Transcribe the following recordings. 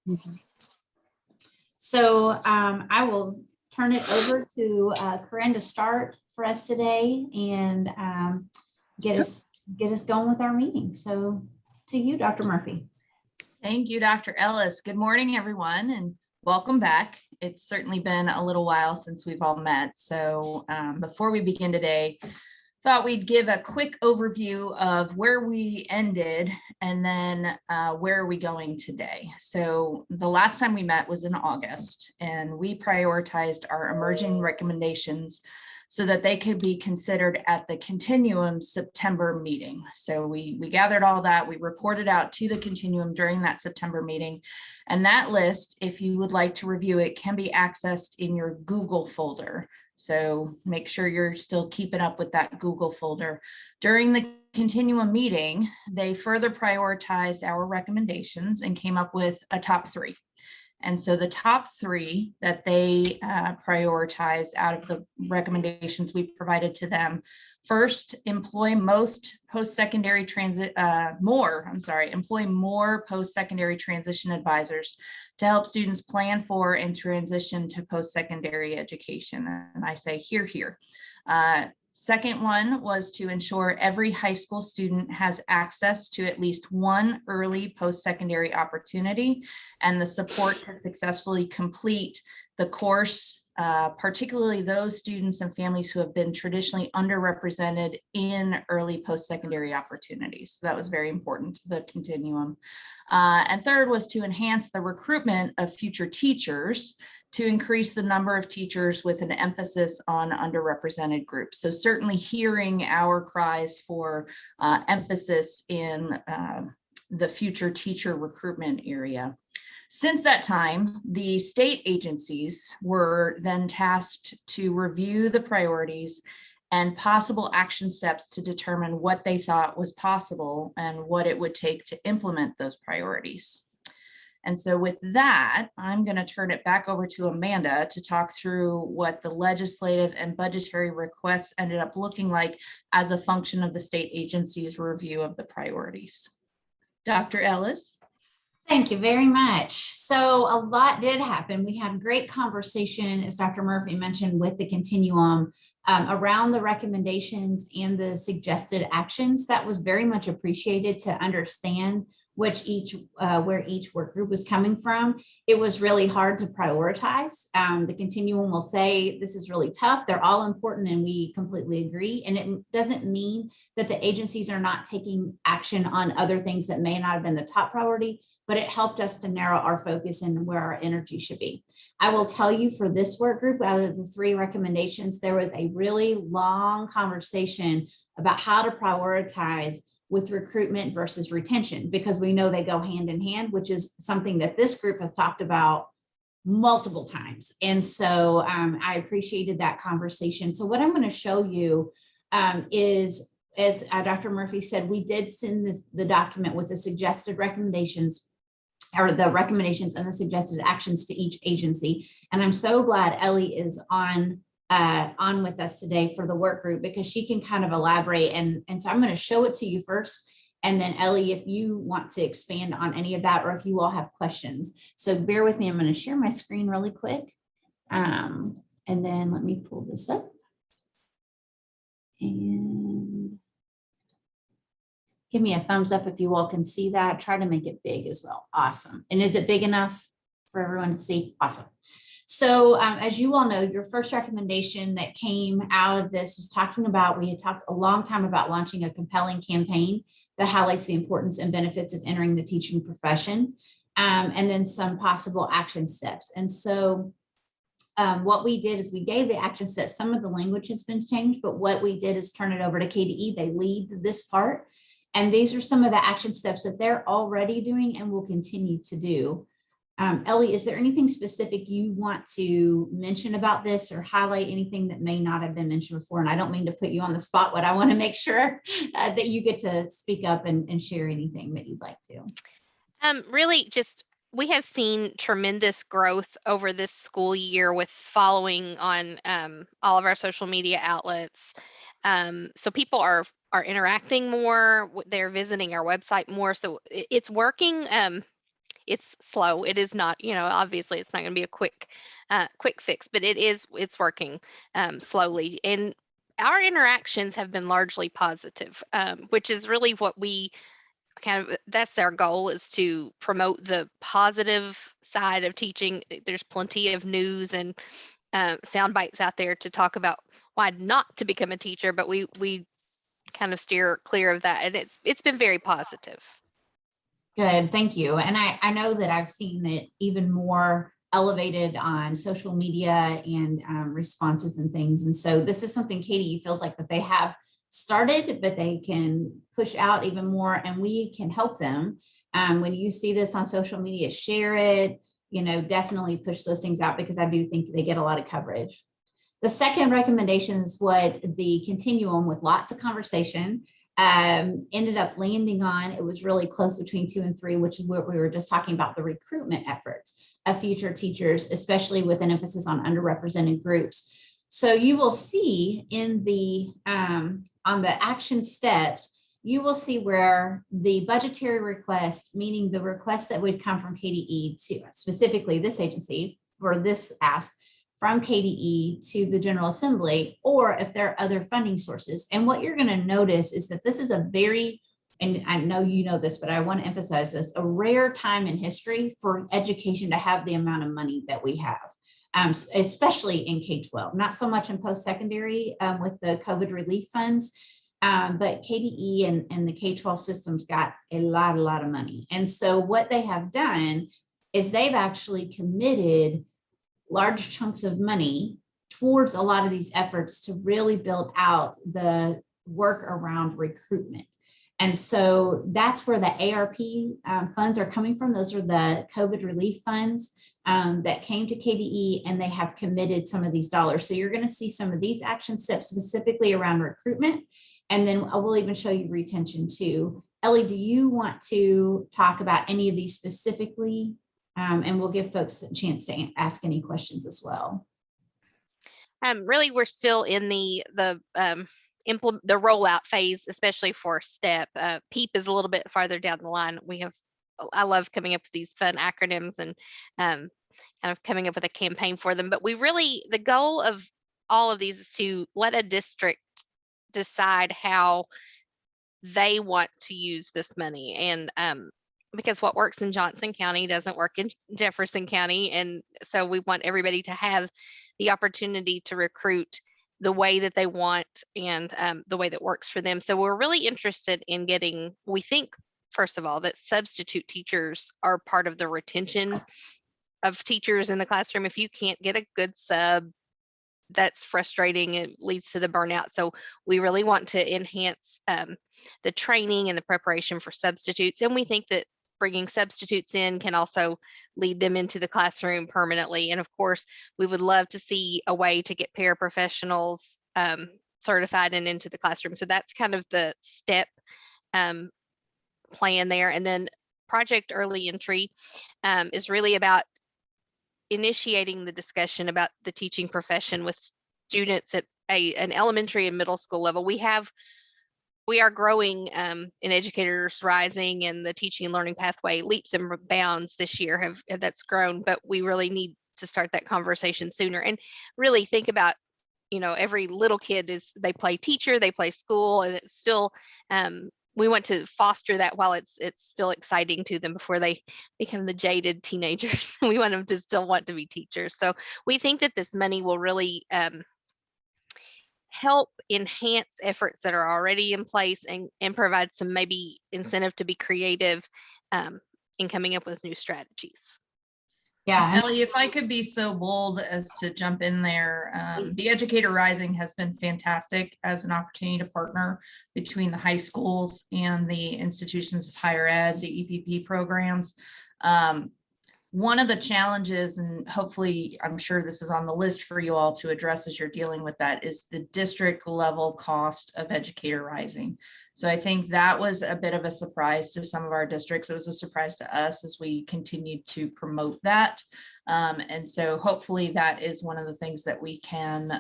Mhm. So I will turn it over to Corinne to start for us today and get us going with our meeting. So to you, Dr. Murphy. Thank you, Dr. Ellis. Good morning, everyone, and welcome back. It's certainly been a little while since we've all met. So before we begin today, thought we'd give a quick overview of where we ended and then where are we going today. So the last time we met was in August, and we prioritized our emerging recommendations so that they could be considered at the Continuum September meeting. So we gathered all that, we reported out to the Continuum during that September meeting. And that list, if you would like to review it, can be accessed in your Google folder. So make sure you're still keeping up with that Google folder. During the Continuum meeting, they further prioritized our recommendations and came up with a top 3. And so the top 3 that they prioritized out of the recommendations we provided to them: first, employ more post-secondary transition advisors to help students plan for and transition to post-secondary education. And I say here, here. Second one was to ensure every high school student has access to at least one early post-secondary opportunity and the support to successfully complete the course, particularly those students and families who have been traditionally underrepresented in early post-secondary opportunities. So that was very important to the Continuum. And third was to enhance the recruitment of future teachers to increase the number of teachers with an emphasis on underrepresented groups. So certainly hearing our cries for emphasis in the future teacher recruitment area. Since that time, the state agencies were then tasked to review the priorities and possible action steps to determine what they thought was possible and what it would take to implement those priorities. And so with that, I'm going to turn it back over to Amanda to talk through what the legislative and budgetary requests ended up looking like as a function of the state agency's review of the priorities. Dr. Ellis. Thank you very much. So a lot did happen. We had a great conversation, as Dr. Murphy mentioned, with the Continuum around the recommendations and the suggested actions. That was very much appreciated to understand where each work group was coming from. It was really hard to prioritize. The Continuum will say, this is really tough. They're all important and we completely agree. And it doesn't mean that the agencies are not taking action on other things that may not have been the top priority, but it helped us to narrow our focus and where our energy should be. I will tell you, for this work group, out of the 3 recommendations, there was a really long conversation about how to prioritize with recruitment versus retention, because we know they go hand in hand, which is something that this group has talked about multiple times. And so I appreciated that conversation. So what I'm going to show you is, as Dr. Murphy said, we did send the document with the suggested recommendations, or the recommendations and the suggested actions to each agency. And I'm so glad Ellie is on with us today for the work group, because she can kind of elaborate. And so I'm going to show it to you first. And then Ellie, if you want to expand on any of that, or if you all have questions. So bear with me. I'm going to share my screen really quick. And then let me pull this up. And give me a thumbs up if you all can see that. Try to make it big as well. Awesome. And is it big enough for everyone to see? Awesome. So as you all know, your first recommendation that came out of this was talking about, we had talked a long time about launching a compelling campaign that highlights the importance and benefits of entering the teaching profession, and then some possible action steps. And so what we did is we gave the action steps. Some of the language has been changed, but what we did is turn it over to KDE. They lead this part. And these are some of the action steps that they're already doing and will continue to do. Ellie, is there anything specific you want to mention about this, or highlight anything that may not have been mentioned before? And I don't mean to put you on the spot, but I want to make sure that you get to speak up and share anything that you'd like to. Really, just we have seen tremendous growth over this school year with following on all of our social media outlets. So people are interacting more. They're visiting our website more. So it's working. it's slow. It is not, obviously it's not going to be a quick fix, but it's working slowly. And our interactions have been largely positive, which is really what we that's our goal, is to promote the positive side of teaching. There's plenty of news and sound bites out there to talk about why not to become a teacher, but we kind of steer clear of that, and it's been very positive. Good, thank you. And I know that I've seen it even more elevated on social media and responses and things. And so this is something Katie feels like that they have started, but they can push out even more, and we can help them. When you see this on social media, share it, definitely push those things out, because I do think they get a lot of coverage. The second recommendation is what the continuum, with lots of conversation, ended up landing on. It was really close between 2 and 3, which is what we were just talking about, the recruitment efforts of future teachers, especially with an emphasis on underrepresented groups. So you will see in the on the action steps, you will see where the budgetary request, meaning the request that would come from KDE to specifically this agency for this ask from KDE to the General Assembly, or if there are other funding sources. And what you're going to notice is that this is a very, and I know you know this, but I want to emphasize this, a rare time in history for education to have the amount of money that we have. Especially in K-12, not so much in post-secondary with the COVID relief funds, but KDE and the K-12 systems got a lot of money. And so what they have done is they've actually committed large chunks of money towards a lot of these efforts to really build out the work around recruitment. And so that's where the ARP funds are coming from. Those are the COVID relief funds that came to KDE, and they have committed some of these dollars. So you're going to see some of these action steps specifically around recruitment. And then I will even show you retention too. Ellie, do you want to talk about any of these specifically? And we'll give folks a chance to ask any questions as well. Really, we're still in the rollout phase, especially for STEP. PEEP is a little bit farther down the line. I love coming up with these fun acronyms and kind of coming up with a campaign for them. But the goal of all of these is to let a district decide how they want to use this money. And because what works in Johnson County doesn't work in Jefferson County. And so we want everybody to have the opportunity to recruit the way that they want and the way that works for them. So we're really interested in we think, first of all, that substitute teachers are part of the retention of teachers in the classroom. If you can't get a good sub, that's frustrating. It leads to the burnout. So we really want to enhance the training and the preparation for substitutes. And we think that bringing substitutes in can also lead them into the classroom permanently. And of course, we would love to see a way to get paraprofessionals certified and into the classroom. So that's kind of the STEP plan there. And then Project Early Entry is really about initiating the discussion about the teaching profession with students at an elementary and middle school level. We are growing in Educators Rising, and the teaching and learning pathway leaps and bounds this year that's grown, but we really need to start that conversation sooner and really think about, every little kid they play teacher, they play school, and it's still we want to foster that while it's still exciting to them before they become the jaded teenagers. We want them to still want to be teachers. So we think that this money will really help enhance efforts that are already in place and provide some maybe incentive to be creative in coming up with new strategies. Yeah. Ellie, if I could be so bold as to jump in there, the Educator Rising has been fantastic as an opportunity to partner between the high schools and the institutions of higher ed, the EPP programs. One of the challenges, and hopefully I'm sure this is on the list for you all to address as you're dealing with that, is the district level cost of Educator Rising. So I think that was a bit of a surprise to some of our districts. It was a surprise to us as we continued to promote that. And so hopefully that is one of the things that we can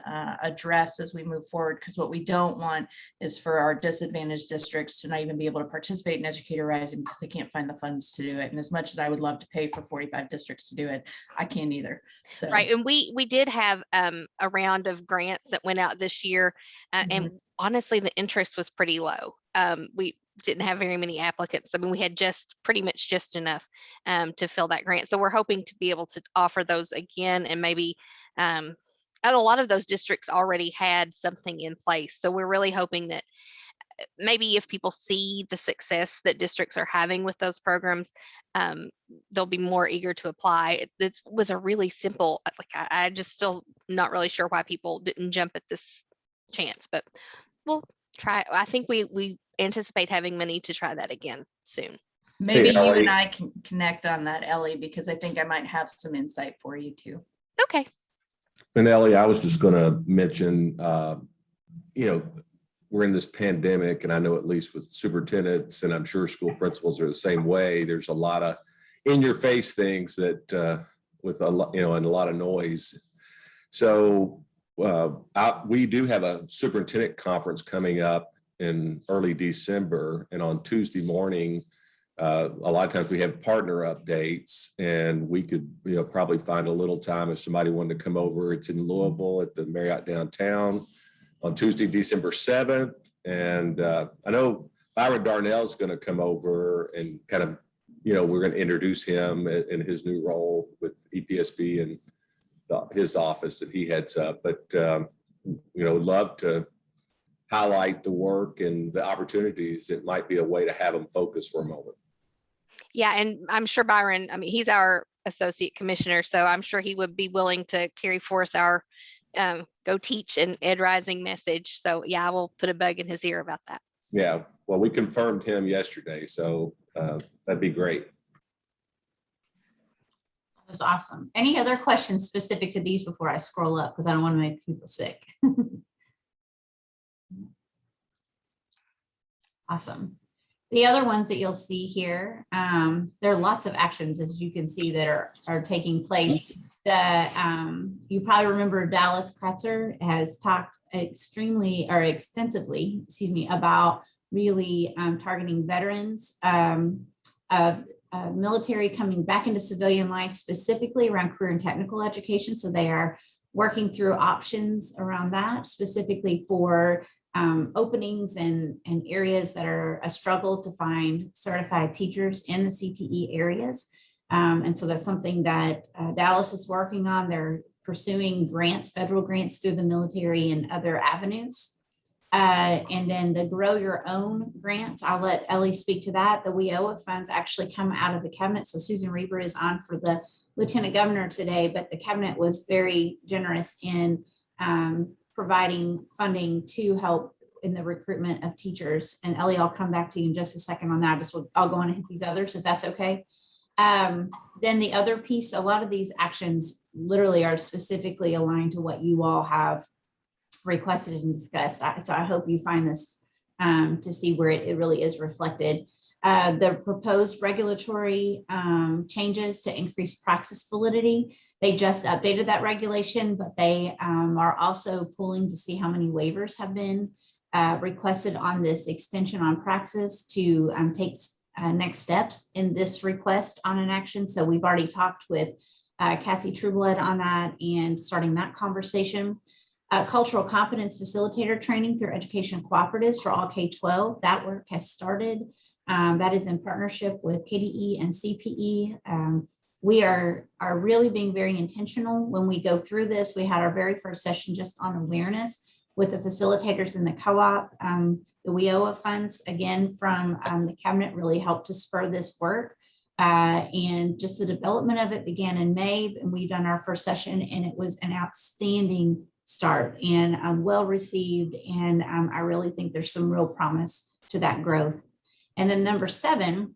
address as we move forward, because what we don't want is for our disadvantaged districts to not even be able to participate in Educator Rising because they can't find the funds to do it. And as much as I would love to pay for 45 districts to do it, I can't either. So Right. And we did have a round of grants that went out this year. And honestly, the interest was pretty low. We didn't have very many applicants. I mean, we had pretty much just enough to fill that grant. So we're hoping to be able to offer those again, and maybe and a lot of those districts already had something in place. So we're really hoping that maybe if people see the success that districts are having with those programs, they'll be more eager to apply. It was a really simple, like I just still not really sure why people didn't jump at this chance, but we'll try. I think we anticipate having money to try that again soon. maybe Hey, you Ellie. and I can connect on that, Ellie, because I think I might have some insight for you too. Okay. And Ellie, I was just going to mention, we're in this pandemic, and I know at least with superintendents, and I'm sure school principals are the same way. There's a lot of in-your-face things that with a lot, and a lot of noise. So we do have a superintendent conference coming up in early December, and on Tuesday morning, a lot of times we have partner updates, and we could, probably find a little time if somebody wanted to come over. It's in Louisville at the Marriott downtown on Tuesday, December 7th. And I know Byron Darnell is going to come over and kind of, we're going to introduce him in his new role with EPSB and his office that he heads up. But, love to highlight the work and the opportunities. It might be a way to have them focus for a moment. Yeah, and I'm sure Byron, I mean, he's our associate commissioner, so I'm sure he would be willing to carry forth our go teach and Ed Rising message. So yeah, I will put a bug in his ear about that. Yeah, well, we confirmed him yesterday, so that'd be great. That was awesome. Any other questions specific to these before I scroll up, because I don't want to make people sick? Awesome. The other ones that you'll see here, there are lots of actions, as you can see, that are taking place. You probably remember Dallas Kratzer has talked extensively, about really targeting veterans of military coming back into civilian life, specifically around career and technical education. So they are working through options around that, specifically for openings and areas that are a struggle to find certified teachers in the CTE areas. And so that's something that Dallas is working on. They're pursuing grants, federal grants through the military and other avenues. And then the Grow Your Own grants, I'll let Ellie speak to that. The WIOA funds actually come out of the cabinet. So Susan Reber is on for the Lieutenant Governor today, but the cabinet was very generous in providing funding to help in the recruitment of teachers. And Ellie, I'll come back to you in just a second on that. I'll go on and hit these others if that's okay. Then the other piece, a lot of these actions literally are specifically aligned to what you all have requested and discussed. So I hope you find this to see where it really is reflected. The proposed regulatory changes to increase praxis validity. They just updated that regulation, but they are also pulling to see how many waivers have been requested on this extension on praxis to take next steps in this request on an action. So we've already talked with Cassie Trueblood on that and starting that conversation. Cultural competence facilitator training through education cooperatives for all K-12. That work has started. That is in partnership with KDE and CPE. We are really being very intentional when we go through this. We had our very first session just on awareness with the facilitators in the co-op. The WIOA funds, again, from the cabinet really helped to spur this work. And just the development of it began in May, and we've done our first session, and it was an outstanding start and well received. And I really think there's some real promise to that growth. And then number 7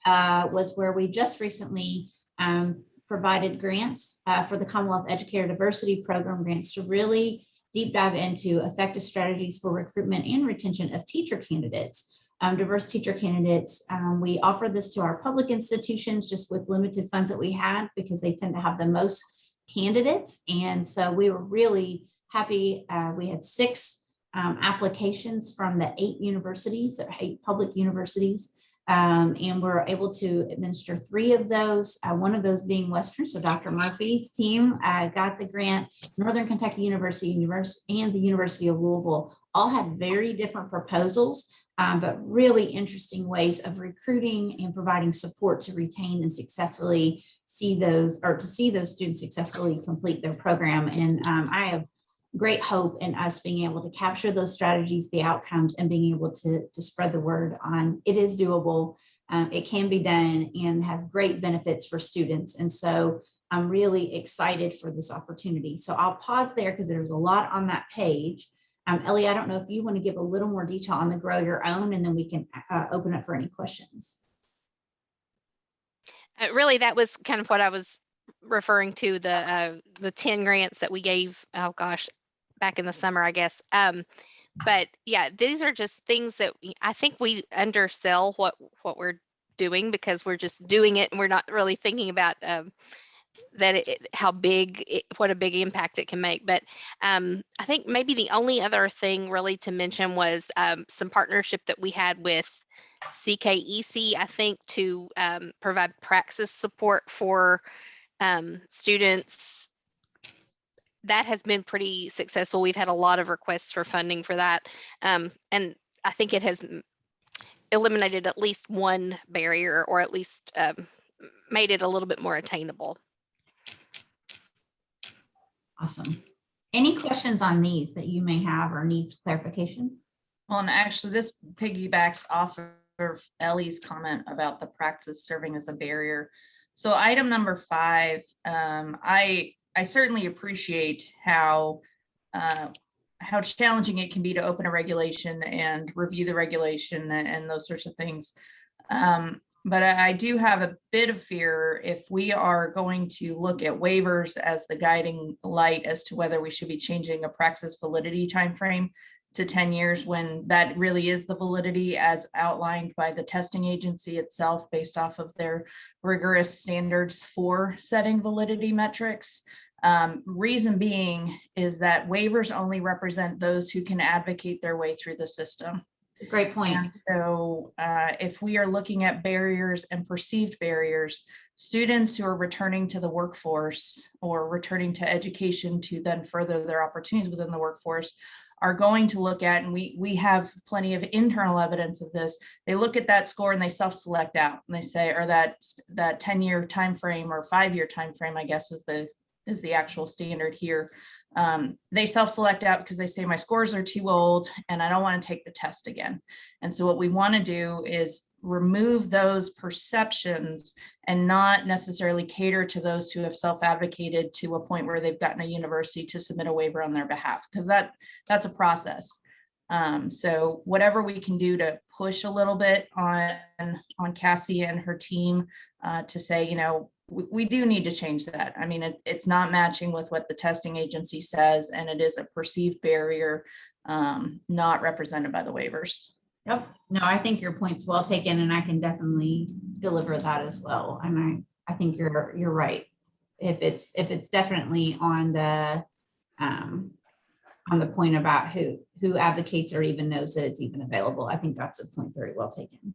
was where we just recently provided grants for the Commonwealth Educator Diversity Program grants to really deep dive into effective strategies for recruitment and retention of teacher candidates, diverse teacher candidates. We offered this to our public institutions just with limited funds that we had because they tend to have the most candidates. And so we were really happy. We had 6 applications from the 8 public universities. And we're able to administer 3 of those, one of those being Western. So Dr. Murphy's team got the grant. Northern Kentucky University and the University of Louisville all had very different proposals, but really interesting ways of recruiting and providing support to retain and successfully see those students successfully complete their program. And I have great hope in us being able to capture those strategies, the outcomes, and being able to spread the word on it is doable, it can be done, and have great benefits for students. And so I'm really excited for this opportunity. So I'll pause there because there's a lot on that page. Ellie, I don't know if you want to give a little more detail on the Grow Your Own, and then we can open up for any questions. Really, that was kind of what I was referring to, the 10 grants that we gave, oh gosh, back in the summer, I guess. But yeah, these are just things that I think we undersell what we're doing because we're just doing it and we're not really thinking about what a big impact it can make. But I think maybe the only other thing really to mention was some partnership that we had with CKEC, I think, to provide praxis support for students. That has been pretty successful. We've had a lot of requests for funding for that. And I think it has eliminated at least one barrier, or at least made it a little bit more attainable. Awesome. Any questions on these that you may have or need clarification? Well, and actually this piggybacks off of Ellie's comment about the praxis serving as a barrier. So item number 5, I certainly appreciate how challenging it can be to open a regulation and review the regulation and those sorts of things. But I do have a bit of fear if we are going to look at waivers as the guiding light as to whether we should be changing a praxis validity timeframe to 10 years when that really is the validity as outlined by the testing agency itself based off of their rigorous standards for setting validity metrics. Reason being is that waivers only represent those who can advocate their way through the system. Great point. And so if we are looking at barriers and perceived barriers, students who are returning to the workforce or returning to education to then further their opportunities within the workforce are going to look at, and we have plenty of internal evidence of this, they look at that score and they self-select out and they say, or that 10-year time frame or 5-year time frame, I guess is the actual standard here. They self-select out because they say my scores are too old and I don't want to take the test again. And so what we want to do is remove those perceptions and not necessarily cater to those who have self-advocated to a point where they've gotten a university to submit a waiver on their behalf, because that's a process. So whatever we can do to push a little bit on Cassie and her team to say, we do need to change that. I mean, it's not matching with what the testing agency says, and it is a perceived barrier not represented by the waivers. Yep. No, I think your point's well taken, and I can definitely deliver that as well. And I think you're right. If it's definitely on the point about who advocates or even knows that it's even available, I think that's a point very well taken.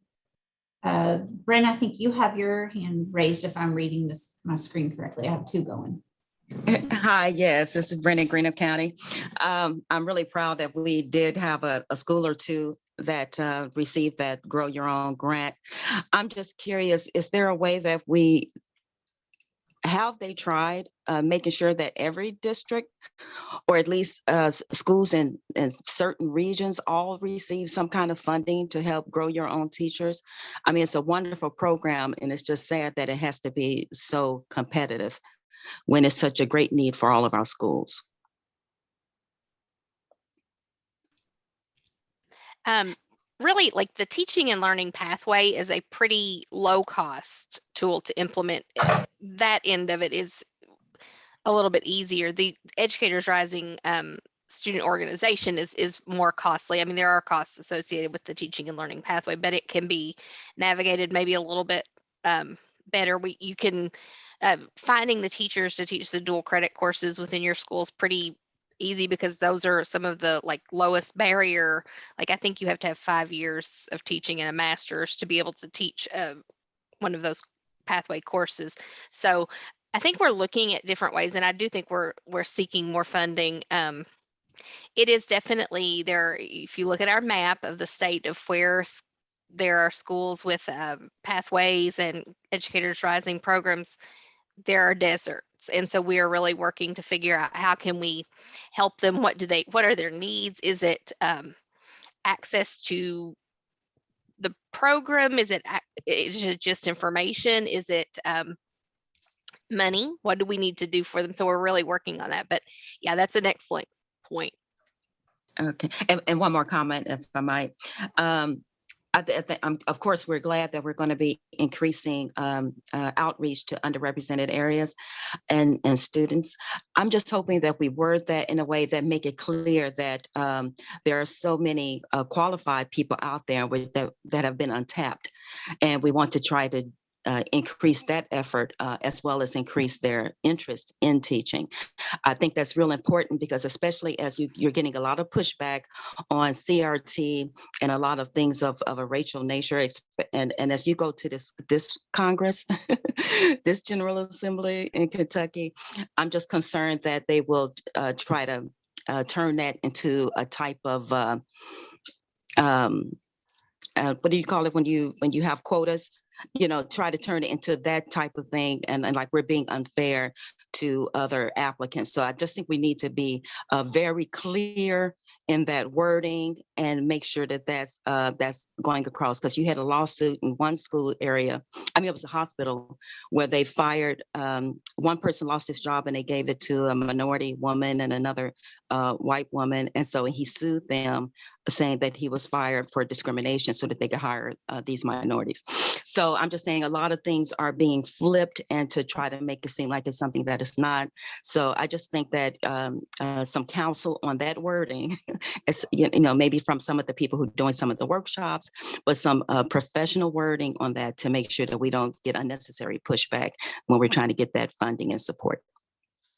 Bren, I think you have your hand raised if I'm reading my screen correctly. I have 2 going. Hi, yes, this is Brennan, Greenup County. I'm really proud that we did have a school or 2 that received that Grow Your Own grant. I'm just curious, is there a way that have they tried making sure that every district, or at least schools in certain regions, all receive some kind of funding to help grow your own teachers? I mean, it's a wonderful program, and it's just sad that it has to be so competitive when it's such a great need for all of our schools. Really, like the teaching and learning pathway is a pretty low cost tool to implement. That end of it is a little bit easier. The Educators Rising student organization is more costly. I mean, there are costs associated with the teaching and learning pathway, but it can be navigated maybe a little bit better. You can finding the teachers to teach the dual credit courses within your school is pretty easy, because those are some of the like lowest barrier. Like, I think you have to have 5 years of teaching and a master's to be able to teach one of those pathway courses. So I think we're looking at different ways, and I do think we're seeking more funding. It is definitely there. If you look at our map of the state of where there are schools with pathways and Educators Rising programs, there are deserts. And so we are really working to figure out how can we help them? What are their needs? Is it access to the program? Is it just information? Is it money? What do we need to do for them? So we're really working on that. But yeah, that's an excellent point. Okay, and one more comment, if I might. Of course, we're glad that we're going to be increasing outreach to underrepresented areas and students. I'm just hoping that we word that in a way that make it clear that there are so many qualified people out there that have been untapped, and we want to try to increase that effort as well as increase their interest in teaching. I think that's real important, because especially as you're getting a lot of pushback on CRT and a lot of things of a racial nature, and as you go to this Congress, this General Assembly in Kentucky, I'm just concerned that they will try to turn that into a type of what do you call it when you have quotas? Try to turn it into that type of thing, and like we're being unfair to other applicants. So I just think we need to be very clear in that wording and make sure that that's going across, because you had a lawsuit in one school area. I mean, it was a hospital where they fired one person, lost his job, and they gave it to a minority woman and another white woman. And so he sued them, saying that he was fired for discrimination so that they could hire these minorities. So I'm just saying a lot of things are being flipped and to try to make it seem like it's something that it's not. So I just think that some counsel on that wording, maybe from some of the people who are doing some of the workshops, but some professional wording on that to make sure that we don't get unnecessary pushback when we're trying to get that funding and support.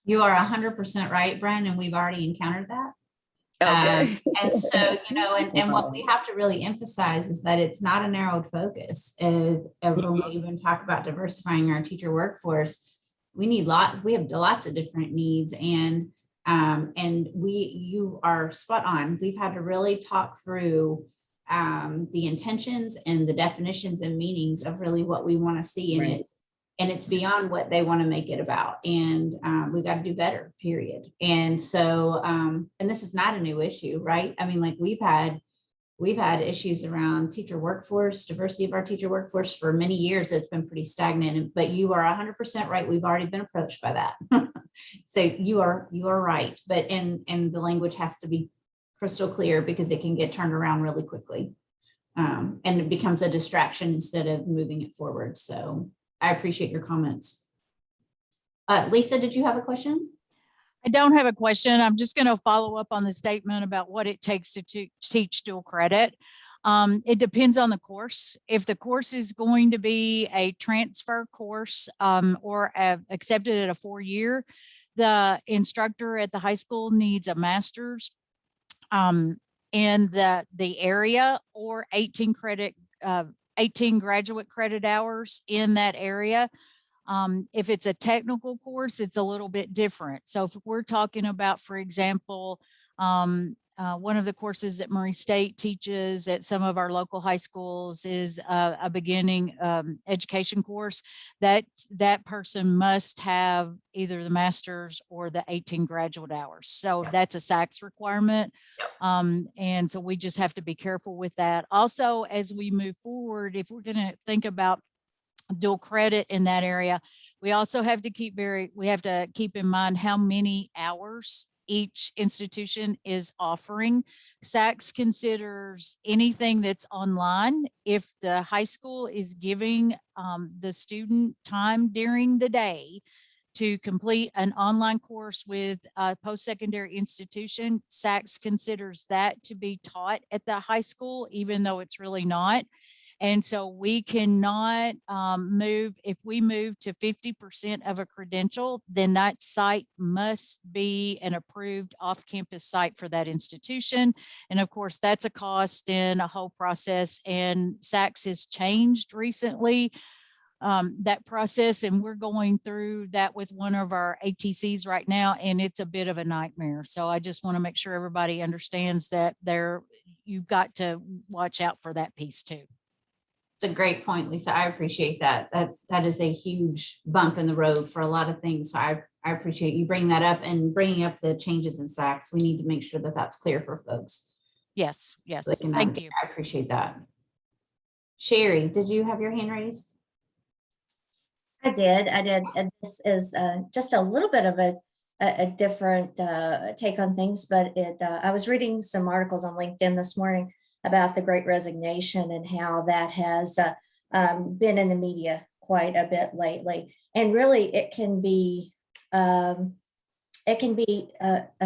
You are 100% right, Brian, and we've already encountered that. Okay. And so, and what we have to really emphasize is that it's not a narrowed focus. When we even talk about diversifying our teacher workforce, we have lots of different needs, and you are spot on. We've had to really talk through the intentions and the definitions and meanings of really what we want to see in it. And it's beyond what they want to make it about. And we got to do better, period. And so, and this is not a new issue, right? I mean, like we've had issues around teacher workforce, diversity of our teacher workforce for many years. It's been pretty stagnant, but you are 100% right. We've already been approached by that. So you are right. But, and the language has to be crystal clear, because it can get turned around really quickly. And it becomes a distraction instead of moving it forward. So I appreciate your comments. Lisa, did you have a question? I don't have a question. I'm just going to follow up on the statement about what it takes to teach dual credit. It depends on the course. If the course is going to be a transfer course or accepted at a 4-year, the instructor at the high school needs a master's in the area, or 18 graduate credit hours in that area. If it's a technical course, it's a little bit different. So if we're talking about, for example, one of the courses that Murray State teaches at some of our local high schools is a beginning education course, that person must have either the master's or the 18 graduate hours. So that's a SACS requirement. And so we just have to be careful with that. Also, as we move forward, if we're going to think about dual credit in that area, we also have to keep in mind how many hours each institution is offering. SACS considers anything that's online. If the high school is giving the student time during the day to complete an online course with a post-secondary institution, SACS considers that to be taught at the high school, even though it's really not. And so we cannot move, if we move to 50% of a credential, then that site must be an approved off-campus site for that institution. And of course, that's a cost and a whole process. And SACS has changed recently that process, and we're going through that with one of our ATCs right now, and it's a bit of a nightmare. So I just want to make sure everybody understands that you've got to watch out for that piece too. It's a great point, Lisa. I appreciate that. That is a huge bump in the road for a lot of things. So I appreciate you bringing that up and bringing up the changes in SACS. We need to make sure that that's clear for folks. Yes, yes. So Thank you. I appreciate that. Sherry, did you have your hand raised? I did. And this is just a little bit of a different take on things, but I was reading some articles on LinkedIn this morning about the Great Resignation and how that has been in the media quite a bit lately. And really, it can be a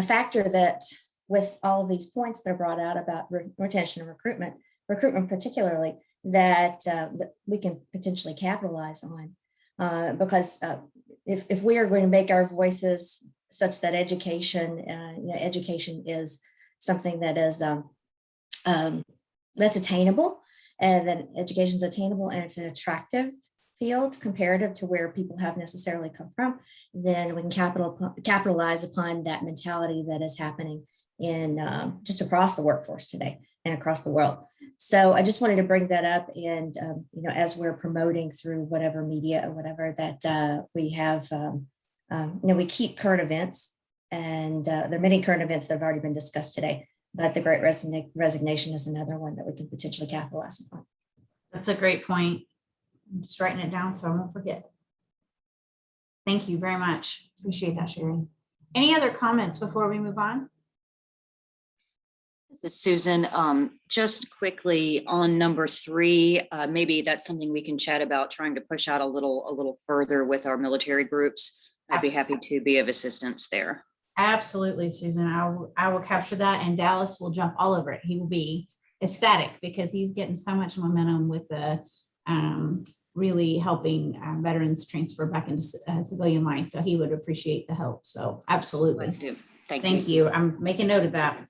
factor that, with all of these points that are brought out about retention and recruitment particularly, that we can potentially capitalize on. Because if we are going to make our voices such that education is something that is that's attainable, and then education is attainable, and it's an attractive field comparative to where people have necessarily come from, then we can capitalize upon that mentality that is happening in just across the workforce today and across the world. So I just wanted to bring that up, and as we're promoting through whatever media or whatever that we have, we keep current events, and there are many current events that have already been discussed today, but the Great Resignation is another one that we can potentially capitalize upon. That's a great point. I'm just writing it down so I won't forget. Thank you very much. Appreciate that, Sherry. Any other comments before we move on? This is Susan. Just quickly on number 3, maybe that's something we can chat about, trying to push out a little further with our military groups. I'd be happy to be of assistance there. Absolutely, Susan. I will capture that, and Dallas will jump all over it. He will be ecstatic because he's getting so much momentum with the really helping veterans transfer back into civilian life. So he would appreciate the help. So absolutely. Thank you. I'm making note of that.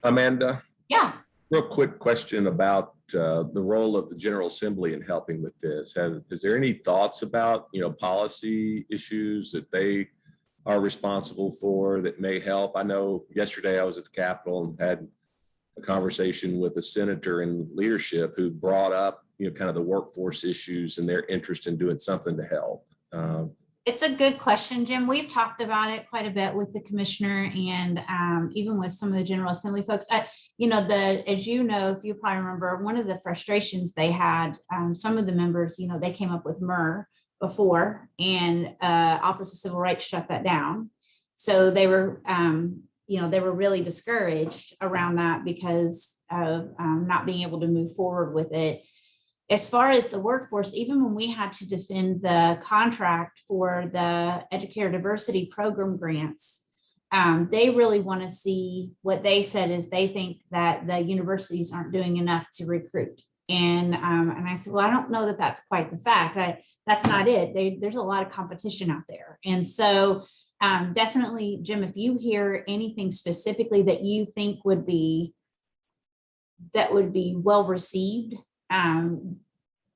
Amanda? Yeah. Real quick question about the role of the General Assembly in helping with this. Is there any thoughts about, policy issues that they are responsible for that may help? I know yesterday I was at the Capitol and had a conversation with a senator in leadership who brought up, kind of the workforce issues and their interest in doing something to help. It's a good question, Jim. We've talked about it quite a bit with the commissioner and even with some of the General Assembly folks. As if you probably remember, one of the frustrations they had, some of the members, they came up with MER before, and Office of Civil Rights shut that down. So they were, they were really discouraged around that because of not being able to move forward with it. As far as the workforce, even when we had to defend the contract for the Educator Diversity Program grants, they really want to see, what they said is they think that the universities aren't doing enough to recruit. And I said, well, I don't know that that's quite the fact. That's not it. There's a lot of competition out there. And so definitely, Jim, if you hear anything specifically that you think would be well received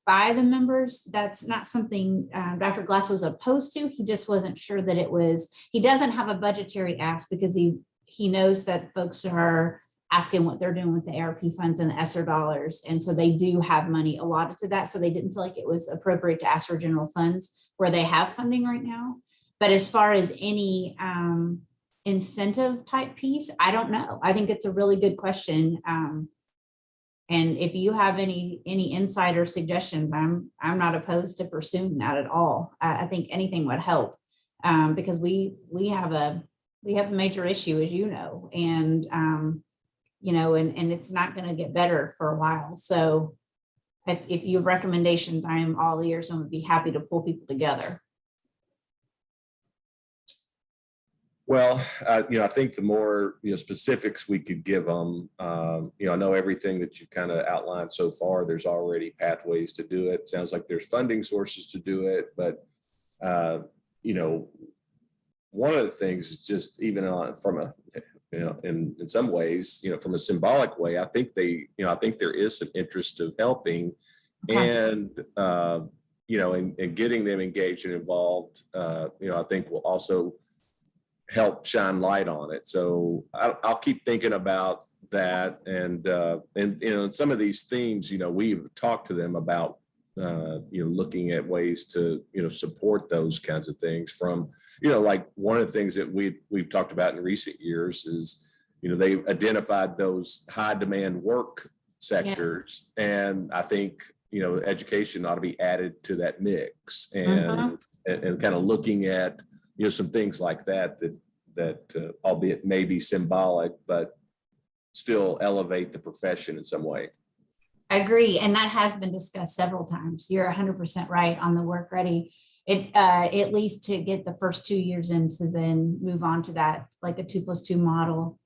by the members, that's not something Dr. Glass was opposed to. He just wasn't sure that he doesn't have a budgetary ask because he knows that folks are asking what they're doing with the ARP funds and the ESSER dollars. And so they do have money allotted to that. So they didn't feel like it was appropriate to ask for general funds where they have funding right now. But as far as any incentive type piece, I don't know. I think it's a really good question. And if you have any insight or suggestions, I'm not opposed to pursuing that at all. I think anything would help because we have a major issue, as you know, and and it's not going to get better for a while. So if you have recommendations, I am all ears and would be happy to pull people together. Well, I think the more, specifics we could give them, I know everything that you've kind of outlined so far, there's already pathways to do it. Sounds like there's funding sources to do it, but, uh, you know, one of the things is just even from a, in some ways, from a symbolic way, I think I think there is some interest of helping and, and getting them engaged and involved, I think will also help shine light on it. So I'll keep thinking about that. And some of these themes, we've talked to them about, looking at ways to, support those kinds of things from, like one of the things that we've talked about in recent years is, they've identified those high demand work sectors. Yes. And I think, education ought to be added to that mix and kind of looking at, some things like that albeit maybe symbolic, but still elevate the profession in some way. I agree. And that has been discussed several times. You're 100% right on the work ready. It at least to get the first 2 years in to then move on to that, like a 2+2 model.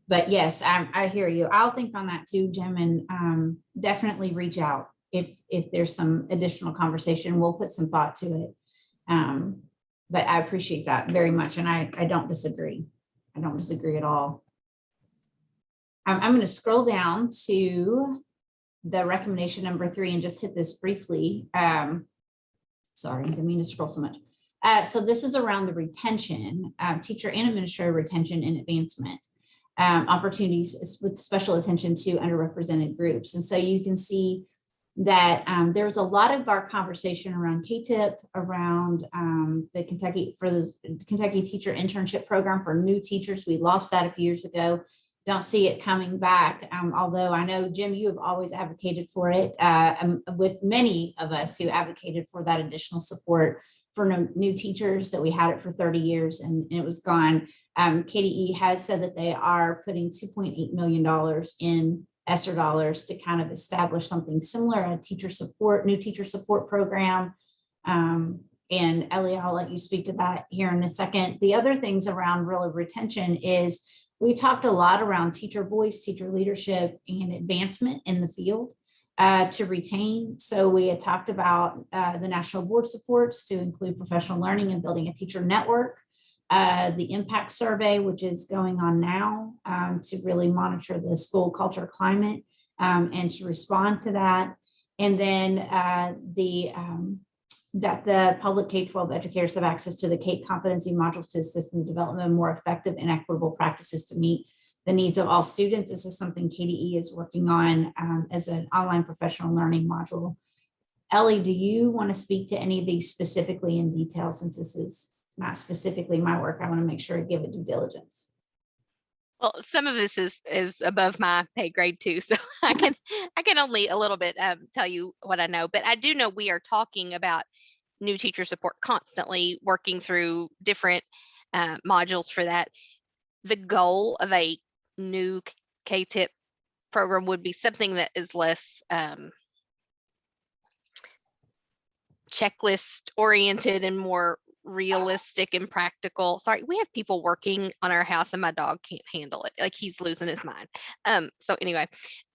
But yes, I hear you. I'll think on that too, Jim, and definitely reach out if there's some additional conversation. We'll put some thought to it. But I appreciate that very much. And I don't disagree. I don't disagree at all. I'm going to scroll down to the recommendation number 3 and just hit this briefly. Sorry, I didn't mean to scroll so much. So this is around the retention, teacher and administrator retention and advancement opportunities with special attention to underrepresented groups. And so you can see that there was a lot of our conversation around KTIP, around the Kentucky Teacher Internship Program for new teachers. We lost that a few years ago. Don't see it coming back. Although I know, Jim, you have always advocated for it, with many of us who advocated for that additional support for new teachers, that we had it for 30 years and it was gone. KDE has said that they are putting $2.8 million in ESSER dollars to kind of establish something similar, a new teacher support program. And Ellie, I'll let you speak to that here in a second. The other things around real retention is we talked a lot around teacher voice, teacher leadership, and advancement in the field to retain. So we had talked about the national board supports to include professional learning and building a teacher network. The impact survey, which is going on now, to really monitor the school culture climate and to respond to that. And then that the public K-12 educators have access to the CAPE competency modules to assist in the development of more effective and equitable practices to meet the needs of all students. This is something KDE is working on as an online professional learning module. Ellie, do you want to speak to any of these specifically in detail, since this is not specifically my work? I want to make sure I give it due diligence. Well, some of this is above my pay grade too, so I can only a little bit tell you what I know. But I do know we are talking about new teacher support constantly, working through different modules for that. The goal of a new KTIP program would be something that is less checklist oriented and more realistic and practical. Sorry, we have people working on our house and my dog can't handle it. Like, he's losing his mind. So anyway,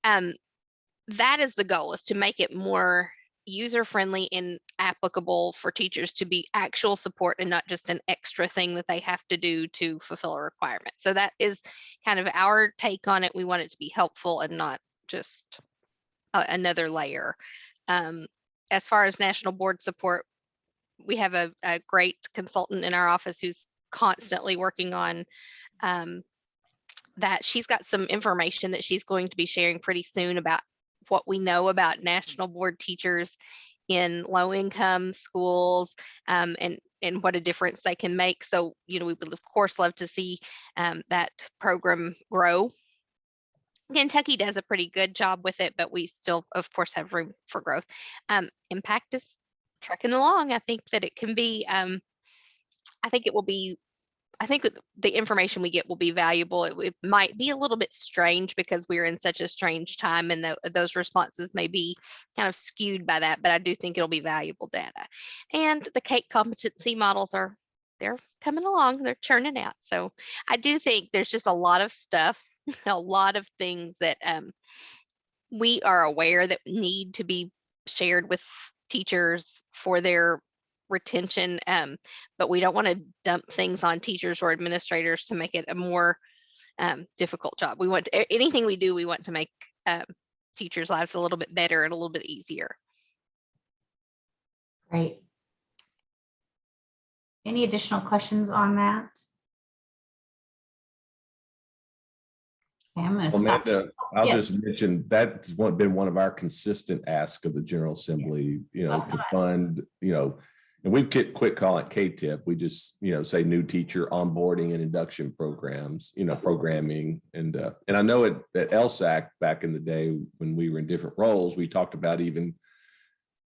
that is the goal, is to make it more user friendly and applicable for teachers to be actual support and not just an extra thing that they have to do to fulfill a requirement. So that is kind of our take on it. We want it to be helpful and not just another layer. As far as national board support, we have a great consultant in our office who's constantly working on that. She's got some information that she's going to be sharing pretty soon about what we know about national board teachers in low income schools, and what a difference they can make. So, we would of course love to see that program grow. Kentucky does a pretty good job with it, but we still, of course, have room for growth. Impact is trucking along. I think that it can be, I think the information we get will be valuable. It might be a little bit strange because we're in such a strange time, and those responses may be kind of skewed by that, but I do think it'll be valuable data. And the CAPE competency models are they're coming along, they're churning out. So I do think there's just a lot of stuff, a lot of things that we are aware that need to be shared with teachers for their retention. But we don't want to dump things on teachers or administrators to make it a more difficult job. We want to, anything we do, we want to make teachers' lives a little bit better and a little bit easier. Great. Any additional questions on that? Okay, I'm gonna stop. Amanda, I'll Yes. just mention that's been one of our consistent asks of the General Assembly, Yes. to fund, and we've quit calling it K-tip. We just, say new teacher onboarding and induction programs, programming. And I know at LSAC back in the day when we were in different roles, we talked about even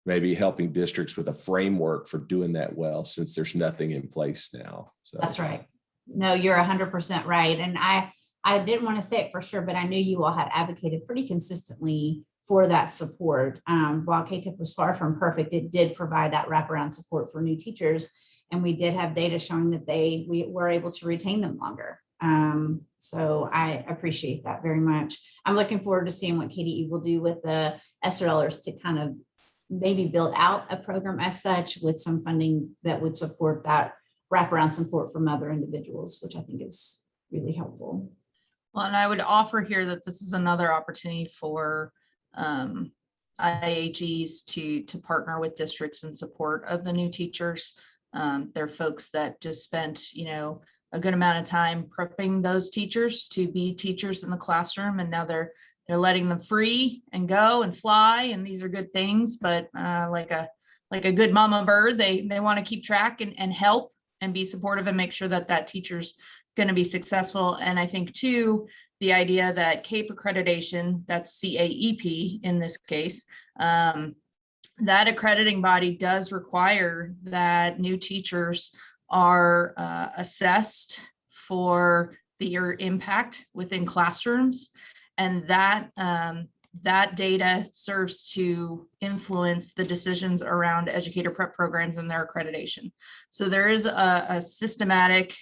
maybe helping districts with a framework for doing that well, since there's nothing in place now. So That's right. No, you're 100% right. And I didn't want to say it for sure, but I knew you all had advocated pretty consistently for that support. While K-tip was far from perfect, it did provide that wraparound support for new teachers. And we did have data showing that we were able to retain them longer. So I appreciate that very much. I'm looking forward to seeing what KDE will do with the SRLers to kind of maybe build out a program as such with some funding that would support that wraparound support from other individuals, which I think is really helpful. Well, and I would offer here that this is another opportunity for IAGs to partner with districts in support of the new teachers. They're folks that just spent, a good amount of time prepping those teachers to be teachers in the classroom, and now they're letting them free and go and fly, and these are good things. But like a good mama bird, they want to keep track and help and be supportive and make sure that teacher's going to be successful. And I think too, the idea that CAPE accreditation, that's CAEP in this case, that accrediting body does require that new teachers are assessed for their impact within classrooms. And that data serves to influence the decisions around educator prep programs and their accreditation. So there is a systematic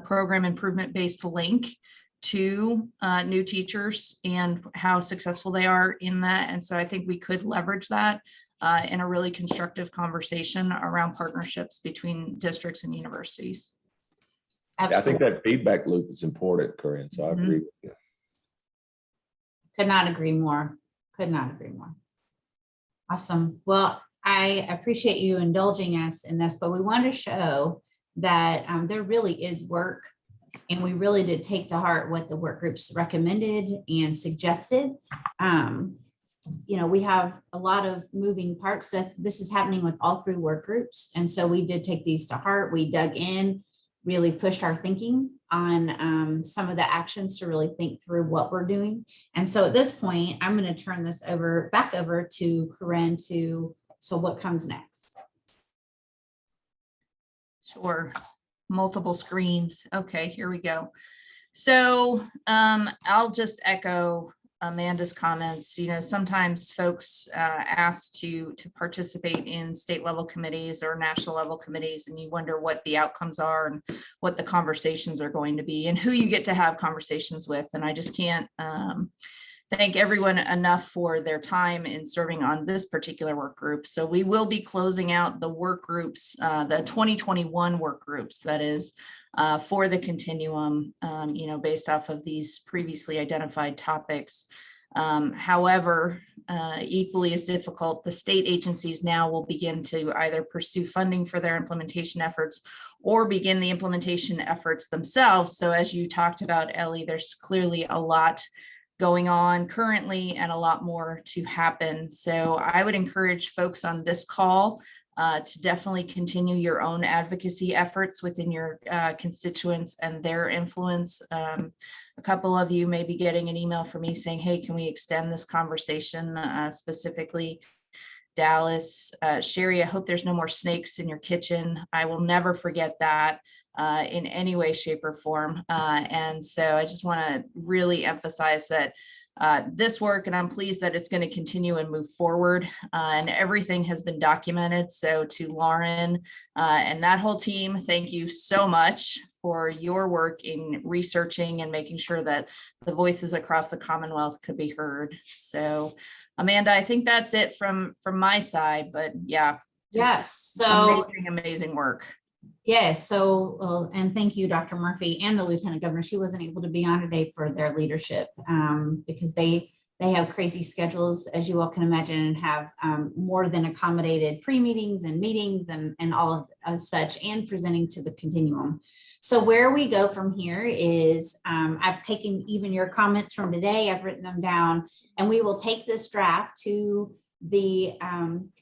program improvement based link to new teachers and how successful they are in that. And so I think we could leverage that in a really constructive conversation around partnerships between districts and universities. Yeah, I think that feedback loop is important, Corinne. So I agree with you. Could not agree more. Could not agree more. Awesome. Well, I appreciate you indulging us in this, but we want to show that there really is work, and we really did take to heart what the work groups recommended and suggested. We have a lot of moving parts. This is happening with all three work groups. And so we did take these to heart. We dug in, really pushed our thinking on some of the actions to really think through what we're doing. And so at this point, I'm going to turn this back over to Corinne so what comes next? Sure. Multiple screens. Okay, here we go. So I'll just echo Amanda's comments. Sometimes folks ask to participate in state level committees or national level committees, and you wonder what the outcomes are and what the conversations are going to be and who you get to have conversations with. And I just can't thank everyone enough for their time in serving on this particular work group. So we will be closing out the work groups, the 2021 work groups, that is for the continuum, based off of these previously identified topics. However, equally as difficult, the state agencies now will begin to either pursue funding for their implementation efforts or begin the implementation efforts themselves. So as you talked about, Ellie, there's clearly a lot going on currently and a lot more to happen. So I would encourage folks on this call to definitely continue your own advocacy efforts within your constituents and their influence. A couple of you may be getting an email from me saying, hey, can we extend this conversation specifically? Dallas, Sherry, I hope there's no more snakes in your kitchen. I will never forget that in any way, shape, or form. And so I just want to really emphasize that this work, and I'm pleased that it's going to continue and move forward, and everything has been documented. So to Lauren and that whole team, thank you so much for your work in researching and making sure that the voices across the Commonwealth could be heard. So Amanda, I think that's it from my side, but yeah. Yes. So amazing work. yes. So, and thank you, Dr. Murphy and the Lieutenant Governor. She wasn't able to be on today for their leadership because they have crazy schedules, as you all can imagine, and have more than accommodated pre-meetings and meetings and all of such, and presenting to the continuum. So where we go from here is I've taken even your comments from today, I've written them down, and we will take this draft to the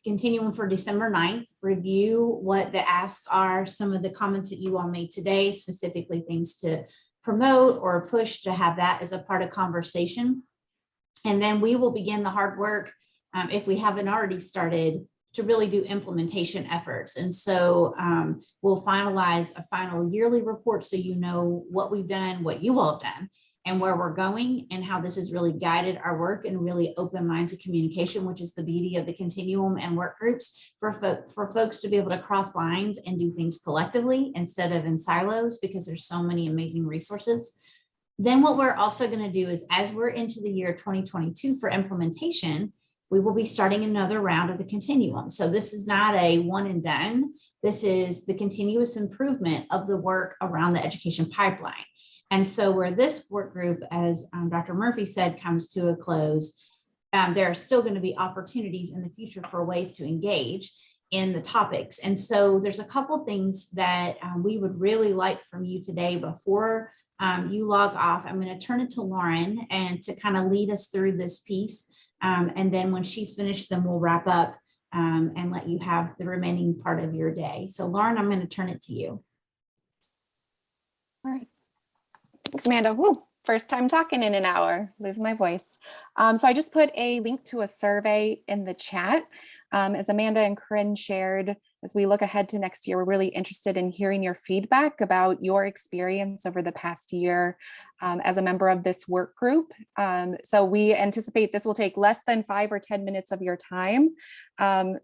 continuum for December 9th, review what the asks are, some of the comments that you all made today, specifically things to promote or push to have that as a part of conversation. And then we will begin the hard work, if we haven't already started, to really do implementation efforts. And so we'll finalize a final yearly report so you know what we've done, what you all have done, and where we're going, and how this has really guided our work and really open lines of communication, which is the beauty of the continuum and work groups for folks to be able to cross lines and do things collectively instead of in silos, because there's so many amazing resources. Then what we're also going to do is, as we're into the year 2022 for implementation, we will be starting another round of the continuum. So this is not a one and done. This is the continuous improvement of the work around the education pipeline. And so where this work group, as Dr. Murphy said, comes to a close, there are still going to be opportunities in the future for ways to engage in the topics. And so there's a couple things that we would really like from you today before you log off. I'm going to turn it to Lauren and to kind of lead us through this piece. And then when she's finished, then we'll wrap up and let you have the remaining part of your day. So Lauren, I'm going to turn it to you. All right. Thanks, Amanda. Woo, first time talking in an hour, lose my voice. So I just put a link to a survey in the chat. As Amanda and Corinne shared, as we look ahead to next year, we're really interested in hearing your feedback about your experience over the past year as a member of this work group. So we anticipate this will take less than 5 or 10 minutes of your time.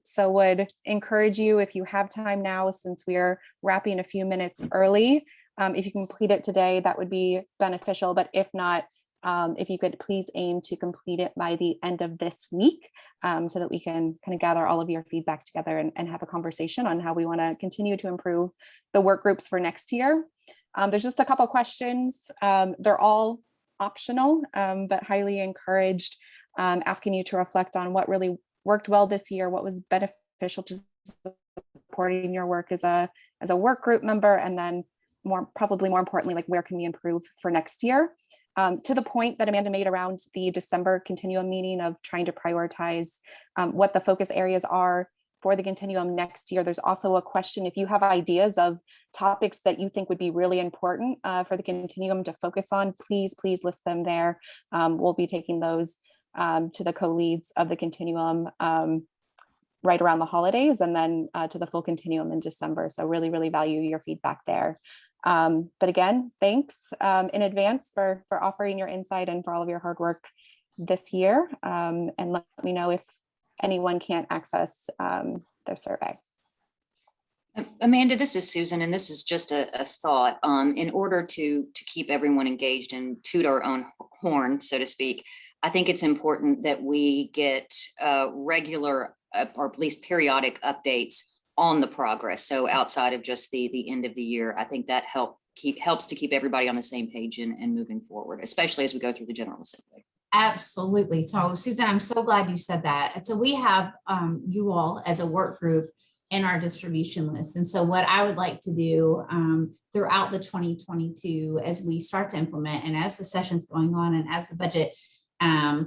So would encourage you, if you have time now, since we are wrapping a few minutes early, if you can complete it today, that would be beneficial. But if not, if you could please aim to complete it by the end of this week, so that we can kind of gather all of your feedback together and have a conversation on how we want to continue to improve the work groups for next year. There's just a couple questions. They're all optional, but highly encouraged, asking you to reflect on what really worked well this year, what was beneficial to supporting your work as a work group member, and then probably more importantly, like where can we improve for next year? To the point that Amanda made around the December continuum meeting of trying to prioritize what the focus areas are for the continuum next year. There's also a question, if you have ideas of topics that you think would be really important for the continuum to focus on, please list them there. We'll be taking those to the co-leads of the continuum right around the holidays, and then to the full continuum in December. So really value your feedback there. But again, thanks in advance for offering your insight and for all of your hard work this year. And let me know if anyone can't access their survey. Amanda, this is Susan, and this is just a thought. In order to keep everyone engaged and toot our own horn, so to speak, I think it's important that we get regular or at least periodic updates on the progress. So outside of just the end of the year, I think that helps to keep everybody on the same page and moving forward, especially as we go through the General Assembly. Absolutely. So Susan, I'm so glad you said that. And so we have you all as a work group in our distribution list. And so what I would like to do throughout the 2022, as we start to implement and as the session's going on and as the budget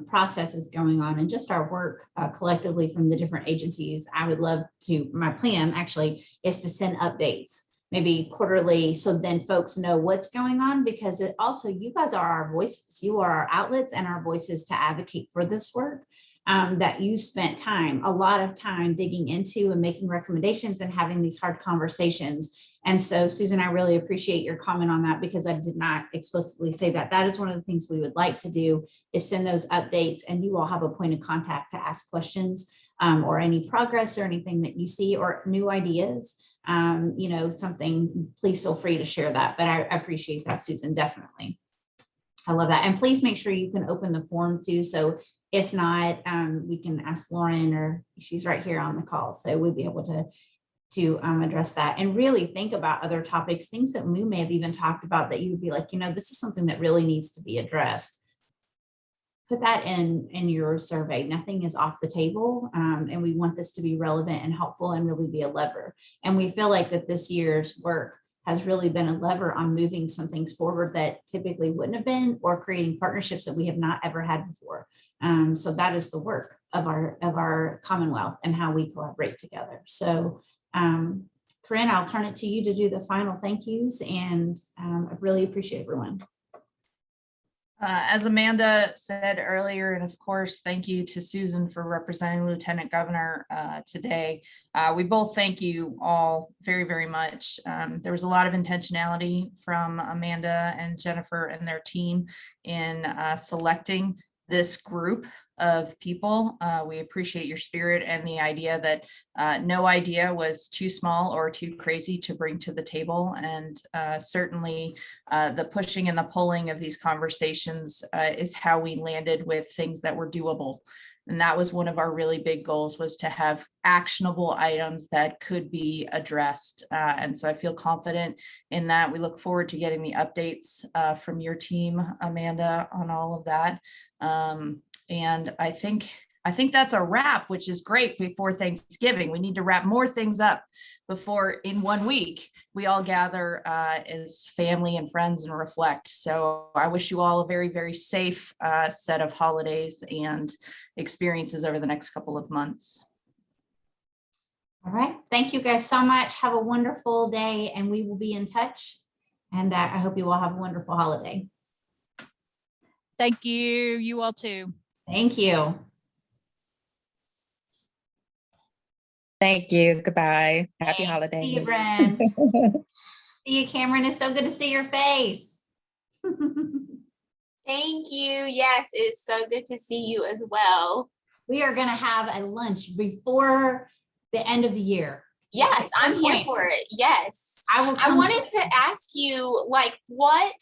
process is going on and just our work collectively from the different agencies, I would love to, my plan actually is to send updates maybe quarterly, so then folks know what's going on, because it also, you guys are our voices, you are our outlets and our voices to advocate for this work. that you spent a lot of time digging into and making recommendations and having these hard conversations. And so, Susan, I really appreciate your comment on that, because I did not explicitly say that. That is one of the things we would like to do, is send those updates, and you all have a point of contact to ask questions, or any progress or anything that you see, or new ideas. Something, please feel free to share that. But I appreciate that, Susan, definitely. I love that. And please make sure you can open the form too. So if not, we can ask Lauren, or she's right here on the call. So we'll be able to address that, and really think about other topics, things that we may have even talked about that you would be like, this is something that really needs to be addressed. Put that in your survey. Nothing is off the table. And we want this to be relevant and helpful and really be a lever. And we feel like that this year's work has really been a lever on moving some things forward that typically wouldn't have been, or creating partnerships that we have not ever had before. So that is the work of our Commonwealth and how we collaborate together. So Corinne, I'll turn it to you to do the final thank yous, and I really appreciate everyone. As Amanda said earlier, and of course, thank you to Susan for representing Lieutenant Governor today. We both thank you all very, very much. There was a lot of intentionality from Amanda and Jennifer and their team in selecting this group of people. We appreciate your spirit and the idea that no idea was too small or too crazy to bring to the table. And certainly the pushing and the pulling of these conversations is how we landed with things that were doable. And that was one of our really big goals, was to have actionable items that could be addressed. And so I feel confident in that. We look forward to getting the updates from your team, Amanda, on all of that. And I think that's a wrap, which is great before Thanksgiving. We need to wrap more things up before, in 1 week, we all gather as family and friends and reflect. So I wish you all a very, very safe set of holidays and experiences over the next couple of months. All right. Thank you guys so much. Have a wonderful day, and we will be in touch. And I hope you all have a wonderful holiday. Thank you. You all too. Thank you. Thank you. Goodbye. Happy Thanks. holidays. See you, Bren. See you, Cameron. It's so good to see your face. Thank you. Yes, it's so good to see you as well. We are going to have a lunch before the end of the year. Yes, I'm here for it. Yes. I wanted to ask you, like, what